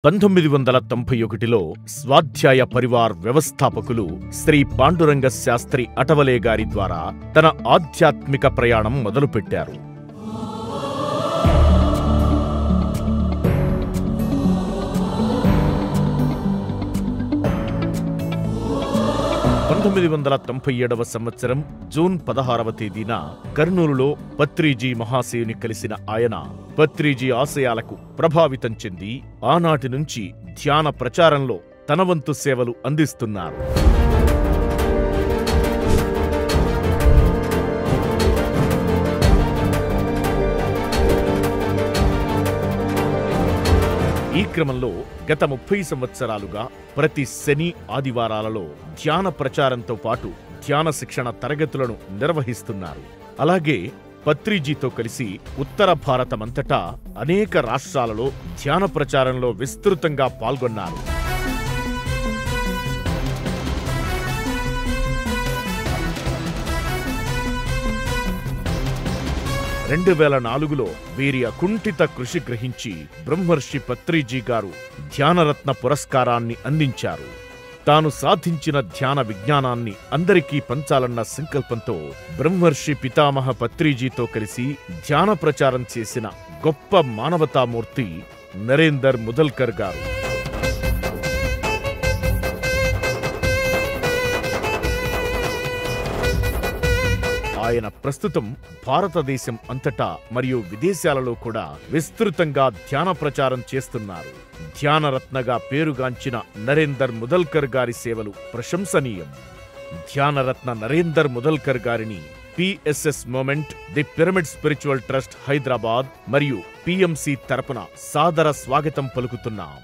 1991లో స్వాధ్యాయ పరివార్ వ్యవస్థాపకులు శ్రీ పాండురంగ శాస్త్రి అటవలే గారి ద్వారా తన ఆధ్యాత్మిక ప్రయాణం మొదలుపెట్టారు. సంవత్సరం జూన్ 16వ తేదీన కర్నూలులో పత్రిజీ మహాశయుని కలిసిన ఆయన పత్రిజీ ఆశయాలకు ప్రభావితం చెంది ఆనాటి నుంచి ధ్యాన ప్రచారంలో తన వంతు సేవలు అందిస్తున్నారు. ఈ క్రమంలో గత 30 సంవత్సరాలుగా ప్రతి శని ఆదివారాలలో ధ్యాన ప్రచారంతో పాటు ధ్యాన శిక్షణ తరగతులను నిర్వహిస్తున్నారు. అలాగే పత్రిజీతో కలిసి ఉత్తర భారతమంతటా అనేక రాష్ట్రాలలో ధ్యాన ప్రచారంలో విస్తృతంగా పాల్గొన్నారు. 2004లో వీరి అకుంఠిత కృషి గ్రహించి బ్రహ్మర్షి పత్రిజీ గారు ధ్యానరత్న పురస్కారాన్ని అందించారు. తాను సాధించిన ధ్యాన విజ్ఞానాన్ని అందరికీ పంచాలన్న సంకల్పంతో బ్రహ్మర్షి పితామహ పత్రిజీతో కలిసి ధ్యాన ప్రచారం చేసిన గొప్ప మానవతామూర్తి నరేందర్ ముదల్కర్ గారు. ఆయన ప్రస్తుతం భారతదేశం అంతటా మరియు విదేశాలలో కూడా విస్తృతంగా ధ్యాన ప్రచారం చేస్తున్నారు. ధ్యానరత్నగా పేరుగాంచిన నరేందర్ ముదల్కర్ గారి సేవలు ప్రశంసనీయం. ధ్యానరత్న నరేందర్ ముదల్కర్ గారిని PSS movement, the pyramid spiritual trust Hyderabad మరియు పిఎంసి తరపున సాదర స్వాగతం పలుకుతున్నాం.